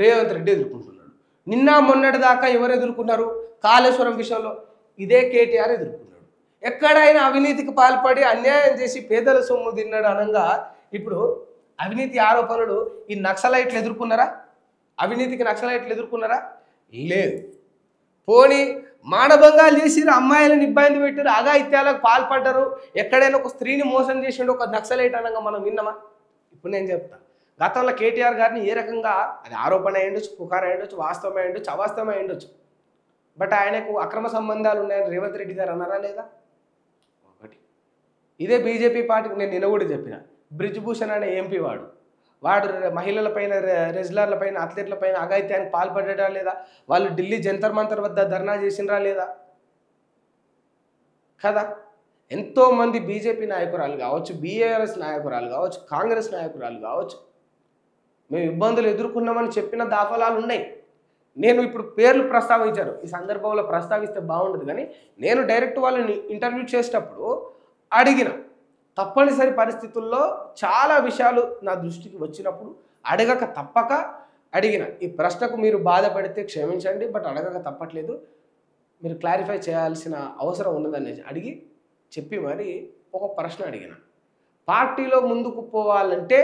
రేవంత్ రెడ్డి ఎదుర్కొంటున్నాడు. నిన్న మొన్నటి దాకా ఎవరు ఎదుర్కొన్నారు? కాళేశ్వరం విషయంలో ఇదే కేటీఆర్ ఎదుర్కొన్నాడు. ఎక్కడైనా అవినీతికి పాల్పడి అన్యాయం చేసి పేదల సొమ్ము తిన్నాడు అనంగా ఇప్పుడు అవినీతి ఆరోపణలు ఈ నక్సలైట్లు ఎదుర్కొన్నారా? అవినీతికి నక్సలైట్లు ఎదుర్కొన్నారా? లేదు. పోనీ మానభంగాలు చేసిరు, అమ్మాయిలను ఇబ్బంది పెట్టారు, అఘాయిత్యాలకు పాల్పడ్డారు, ఎక్కడైనా ఒక స్త్రీని మోసం చేసిండు ఒక నక్సలైట్ అనగా మనం విన్నామా? ఇప్పుడు నేను చెప్తా, గతంలో కేటీఆర్ గారిని ఏ రకంగా అది ఆరోపణ అయ్యుండొచ్చు, పుకారు అయ్యుండొచ్చు, వాస్తవం అయ్యుండొచ్చు, అవాస్తవం అయ్యుండొచ్చు, బట్ ఆయనకు అక్రమ సంబంధాలు ఉన్నాయని రేవంత్ రెడ్డి గారు అన్నారా లేదా? ఒకటి. ఇదే బీజేపీ పార్టీకి నేను నిన్న కూడా చెప్పిన, బ్రిజ్భూషణ్ అనే ఎంపీ వాడు మహిళలపైన, రెజ్లర్లపైన, అథ్లెట్లపైన అఘాయిత్యానికి పాల్పడ్డా లేదా? వాళ్ళు ఢిల్లీ జంతర్ మంతర్ వద్ద ధర్నా చేసినరా లేదా? కదా. ఎంతోమంది బీజేపీ నాయకురాలు కావచ్చు, బీఆర్ఎస్ నాయకురాలు కావచ్చు, కాంగ్రెస్ నాయకురాలు కావచ్చు, మేము ఇబ్బందులు ఎదుర్కొన్నామని చెప్పిన దాఖలాలు ఉన్నాయి. నేను ఇప్పుడు పేర్లు ప్రస్తావించాను, ఈ సందర్భంలో ప్రస్తావిస్తే బాగుండదు, కానీ నేను డైరెక్ట్ వాళ్ళని ఇంటర్వ్యూ చేసేటప్పుడు అడిగిన, తప్పనిసరి పరిస్థితుల్లో చాలా విషయాలు నా దృష్టికి వచ్చినప్పుడు అడగక తప్పక అడిగిన. ఈ ప్రశ్నకు మీరు బాధపడితే క్షమించండి, బట్ అడగక తప్పట్లేదు, మీరు క్లారిఫై చేయాల్సిన అవసరం ఉన్నదని అడిగి చెప్పి మరి ఒక ప్రశ్న అడిగిన. పార్టీలో ముందుకు పోవాలంటే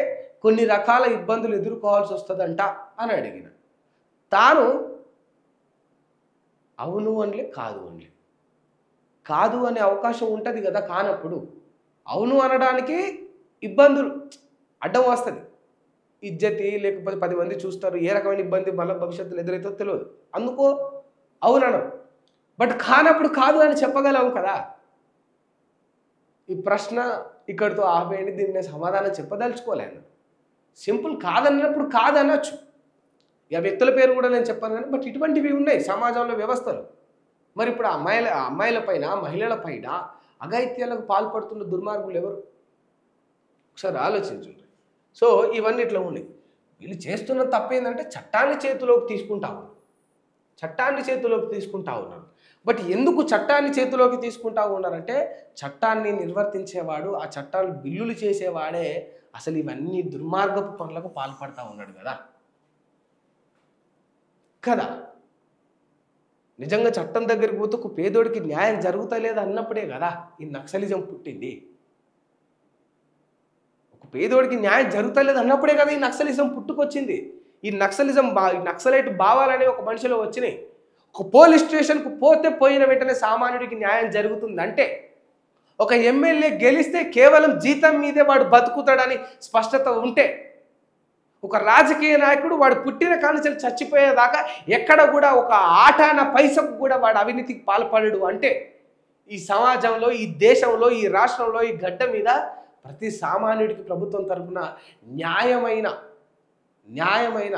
కొన్ని రకాల ఇబ్బందులు ఎదుర్కోవాల్సి వస్తుందంట అని అడిగిన. తాను అవును అనలే, కాదు అనలే. కాదు అనే అవకాశం ఉంటుంది కదా, కానప్పుడు అవును అనడానికి ఇబ్బందులు అడ్డం వస్తుంది. ఇజ్జతి లేకపోతే 10 మంది చూస్తారు, ఏ రకమైన ఇబ్బంది మళ్ళీ భవిష్యత్తులో ఎదురైతే తెలియదు, అందుకో అవునను. బట్ కానప్పుడు కాదు అని చెప్పగలవు కదా. ఈ ప్రశ్న ఇక్కడితో ఆపేయండి, దీన్ని నేను సమాధానం చెప్పదలుచుకోలేను. సింపుల్ కాదన్నప్పుడు కాదనొచ్చు. ఇక వ్యక్తుల పేరు కూడా నేను చెప్పాను కానీ, బట్ ఇటువంటివి ఉన్నాయి సమాజంలో వ్యవస్థలు. మరి ఇప్పుడు అమ్మాయిల పైన, మహిళల పైన అఘాయిత్యాలకు పాల్పడుతున్న దుర్మార్గులు ఎవరు? ఒకసారి ఆలోచించండి. సో ఇవన్నీ ఇట్లా ఉన్నాయి. వీళ్ళు చేస్తున్న తప్పేందంటే చట్టాన్ని చేతిలోకి తీసుకుంటా ఉన్నారు. బట్ ఎందుకు చట్టాన్ని చేతిలోకి తీసుకుంటా ఉన్నారంటే, చట్టాన్ని నిర్వర్తించేవాడు, ఆ చట్టాలు బిల్లులు చేసేవాడే అసలు ఇవన్నీ దుర్మార్గపు పనులకు పాల్పడతా ఉన్నాడు కదా. నిజంగా చట్టం దగ్గరికి పోతే ఒక పేదోడికి న్యాయం జరుగుతలేదు అన్నప్పుడే కదా ఈ నక్సలిజం పుట్టింది. ఒక పేదోడికి న్యాయం జరుగుతలేదు అన్నప్పుడే కదా ఈ నక్సలిజం పుట్టుకొచ్చింది. ఈ నక్సలైట్ భావాలనే ఒక మనిషిలో వచ్చినాయి. ఒక పోలీస్ స్టేషన్కు పోతే పోయిన వెంటనే సామాన్యుడికి న్యాయం జరుగుతుందంటే, ఒక ఎమ్మెల్యే గెలిస్తే కేవలం జీతం మీదే వాడు బతుకుతాడని స్పష్టత ఉంటే, ఒక రాజకీయ నాయకుడు వాడు పుట్టిన కానుంచి చచ్చిపోయేదాకా ఎక్కడ కూడా ఒక ఆటాన పైసకు కూడా వాడు అవినీతికి పాల్పడడు అంటే, ఈ సమాజంలో, ఈ దేశంలో, ఈ రాష్ట్రంలో, ఈ గడ్డ మీద ప్రతి సామాన్యుడికి ప్రభుత్వం తరఫున న్యాయమైన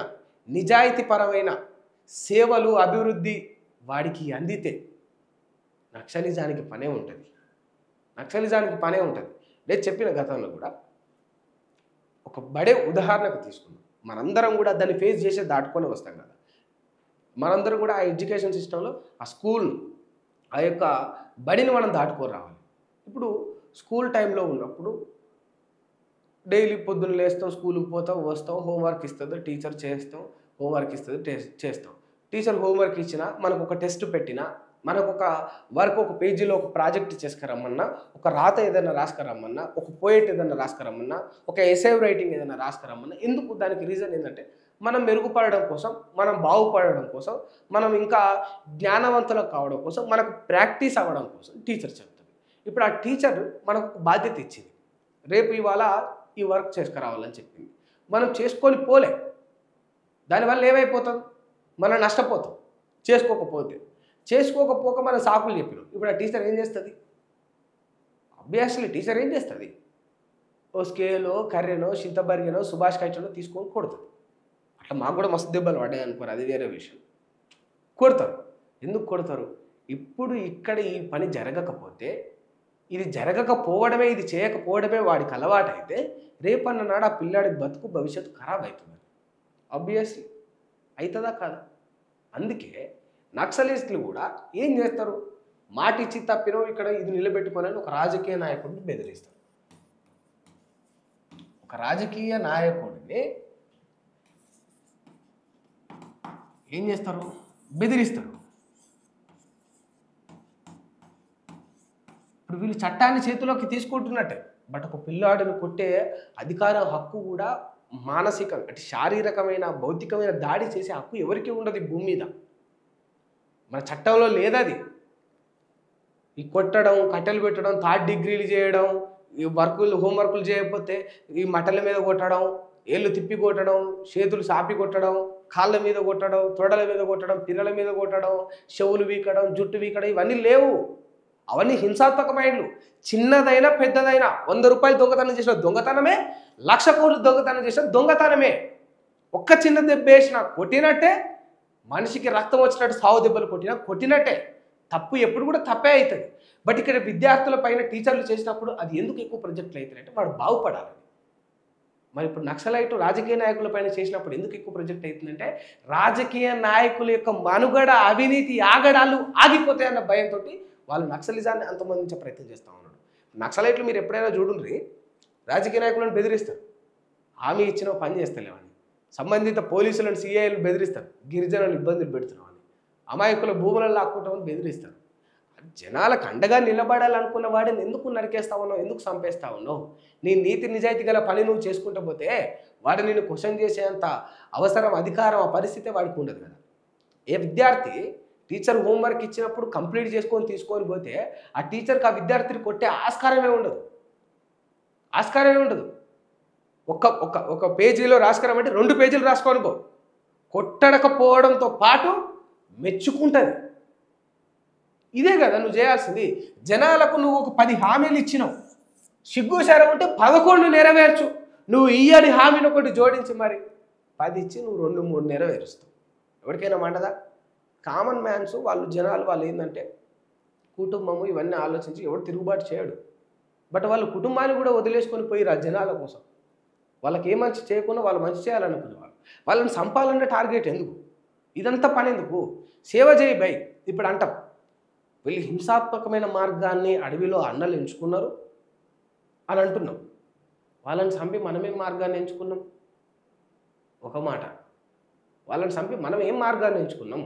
నిజాయితీపరమైన సేవలు, అభివృద్ధి వాడికి అందితే నక్సలిజానికి పనే ఉంటుంది. నేను చెప్పిన గతంలో కూడా ఒక బడే ఉదాహరణకు తీసుకున్నాం. మనందరం కూడా దాన్ని ఫేస్ చేసి దాటుకొని వస్తాం కదా. మనందరం కూడా ఆ ఎడ్యుకేషన్ సిస్టంలో ఆ స్కూల్, ఆ యొక్క బడిని మనం దాటుకొని రావాలి. ఇప్పుడు స్కూల్ టైంలో ఉన్నప్పుడు డైలీ పొద్దున్న లేస్తాం, స్కూల్కి పోతాం, వస్తాం, హోంవర్క్ ఇస్తుంది టీచర్, చేస్తాం, హోంవర్క్ ఇస్తుంది చేస్తాం. టీచర్ హోంవర్క్ ఇచ్చినా, మనకు ఒక టెస్ట్ పెట్టినా, మనకు ఒక వర్క్, ఒక పేజీలో ఒక ప్రాజెక్ట్ చేసుకురమ్మన్నా, ఒక రాత ఏదైనా రాసుకురమ్మన్నా, ఒక పోయిట్ ఏదైనా రాసుకురమ్మన్నా, ఒక ఎస్సే రైటింగ్ ఏదైనా రాసుకురమ్మన్నా, ఎందుకు? దానికి రీజన్ ఏంటంటే మనం మెరుగుపడడం కోసం, మనం బాగుపడడం కోసం, మనం ఇంకా జ్ఞానవంతులకు కావడం కోసం, మనకు ప్రాక్టీస్ అవ్వడం కోసం టీచర్ చెప్తుంది. ఇప్పుడు ఆ టీచర్ మనకు బాధ్యత ఇచ్చింది, రేపు ఇవాళ ఈ వర్క్ చేసుకురావాలని చెప్పింది. మనం చేసుకొని పోలే, దానివల్ల ఏమైపోతాం? మనం నష్టపోతాం. చేసుకోకపోక మనం సాకులు చెప్పినాం. ఇప్పుడు ఆ టీచర్ ఏం చేస్తుంది? అబ్వియస్లీ టీచర్ ఏం చేస్తుంది? ఓ స్కేలో, కర్రెనో, చింతబరిగనో, సుభాష్ కైచనో తీసుకొని కొడుతుంది. అట్లా మాకు కూడా మస్తు దెబ్బలు పడ్డాయి అనుకోరు, అది వేరే విషయం. కొడతారు. ఎందుకు కొడతారు? ఇప్పుడు ఇక్కడ ఈ పని జరగకపోతే, ఇది జరగకపోవడమే, ఇది చేయకపోవడమే వాడికి అలవాటైతే, రేపన్న నాడు ఆ పిల్లాడి బతుకు భవిష్యత్తు ఖరాబ్ అవుతుంది. ఆబ్వియస్లీ అవుతుందా కాదా? అందుకే నక్సలిస్టులు కూడా ఏం చేస్తారు? మాట ఇచ్చి తప్పినో ఇక్కడ ఇది నిలబెట్టుకోనని ఒక రాజకీయ నాయకుడిని బెదిరిస్తారు. ఒక రాజకీయ నాయకుడిని ఏం చేస్తారు? బెదిరిస్తారు. ఇప్పుడు వీళ్ళు చట్టాన్ని చేతిలోకి తీసుకుంటున్నట్టే. బట్ ఒక పిల్లాడిని కొట్టే అధికార హక్కు కూడా మానసిక అంటే శారీరకమైన భౌతికమైన దాడి చేసే హక్కు ఎవరికి ఉండదు ఈ భూమి మీద. మన చట్టంలో లేదది. ఈ కొట్టడం, కట్టెలు పెట్టడం, థర్డ్ డిగ్రీలు చేయడం, ఈ హోంవర్కులు చేయకపోతే ఈ మట్టల మీద కొట్టడం, ఏళ్ళు తిప్పి కొట్టడం, చేతులు సాపి కొట్టడం, కాళ్ళ మీద కొట్టడం, తొడల మీద కొట్టడం, పిర్రల మీద కొట్టడం, చెవులు వీకడం, జుట్టు వీకడం, ఇవన్నీ లేవు. అవన్నీ హింసాత్మకమైనలు. చిన్నదైనా పెద్దదైనా 100 రూపాయలు దొంగతనం చేసిన దొంగతనమే, 1,00,000 కోట్లు దొంగతనం చేసిన దొంగతనమే. ఒక్క చిన్న దెబ్బ వేసినా కొట్టినట్టే, మనిషికి రక్తం వచ్చినట్టు సావు దెబ్బలు కొట్టినట్టే. తప్పు ఎప్పుడు కూడా తప్పే అవుతుంది. బట్ ఇక్కడ విద్యార్థుల పైన టీచర్లు చేసినప్పుడు అది ఎందుకు ఎక్కువ ప్రొజెక్టులు అవుతాయంటే వాడు బాగుపడాలని. మరి ఇప్పుడు నక్సలైట్ రాజకీయ నాయకుల పైన చేసినప్పుడు ఎందుకు ఎక్కువ ప్రొజెక్ట్ అవుతుందంటే రాజకీయ నాయకుల యొక్క మనుగడ, అవినీతి ఆగడాలు ఆగిపోతాయన్న భయంతో వాళ్ళు నక్సలిజాన్ని అంతమందించే ప్రయత్నం చేస్తూ ఉన్నాడు. నక్సలైట్లు మీరు ఎప్పుడైనా చూడండి, రాజకీయ నాయకులను బెదిరిస్తారు, హామీ ఇచ్చిన పని చేస్తలేమని. సంబంధిత పోలీసులను సిఐలు బెదిరిస్తారు, గిరిజనులు ఇబ్బందులు పెడుతున్నామని. అమాయకుల భూములను లాక్కుంటామని బెదిరిస్తారు. జనాలకు అండగా నిలబడాలనుకున్న వాడిని ఎందుకు నరికేస్తా ఉన్నావు, ఎందుకు చంపేస్తా ఉన్నావు? నీ నీతి నిజాయితీ గల పని నువ్వు చేసుకుంటూ పోతే వాడు నిన్ను క్వశ్చన్ చేసేంత అవసరం, అధికారం, ఆ పరిస్థితి వాడికి ఉండదు కదా. ఏ విద్యార్థి టీచర్ హోంవర్క్ ఇచ్చినప్పుడు కంప్లీట్ తీసుకొని పోతే ఆ టీచర్కి ఆ విద్యార్థిని కొట్టే ఆస్కారమే ఉండదు. ఒక పేజీలో రాసుకురామంటే 2 పేజీలు రాసుకొని పో. కొట్టడకపోవడంతో పాటు మెచ్చుకుంటుంది. ఇదే కదా నువ్వు చేయాల్సింది. జనాలకు నువ్వు ఒక 10 హామీలు ఇచ్చినావు, సిగ్గుసారం ఉంటే 11 నెరవేర్చు. నువ్వు ఇయ్యని హామీని ఒకటి జోడించి మరి 10 ఇచ్చి నువ్వు 2-3 నెరవేరుస్తావు. ఎవరికైనా మంటదా? కామన్ మ్యాన్స్ జనాలు ఏంటంటే కుటుంబము ఇవన్నీ ఆలోచించి ఎవడు తిరుగుబాటు చేయడు. బట్ వాళ్ళు కుటుంబాన్ని కూడా వదిలేసుకొని పోయిరా జనాల కోసం. వాళ్ళకి ఏ మంచి చేయకుండా వాళ్ళు మంచి చేయాలనుకునేవాళ్ళు. వాళ్ళని సంపాలన్న టార్గెట్ ఎందుకు? ఇదంతా పని ఎందుకు? సేవ చేయి బై. ఇప్పుడు అంటాం వీళ్ళు హింసాత్మకమైన మార్గాన్ని అడవిలో అన్నలు ఎంచుకున్నారు అని అంటున్నాం. వాళ్ళని చంపి మనమేం మార్గాన్ని ఎంచుకున్నాం? ఒక మాట, వాళ్ళని చంపి మనం ఏం మార్గాన్ని ఎంచుకున్నాం?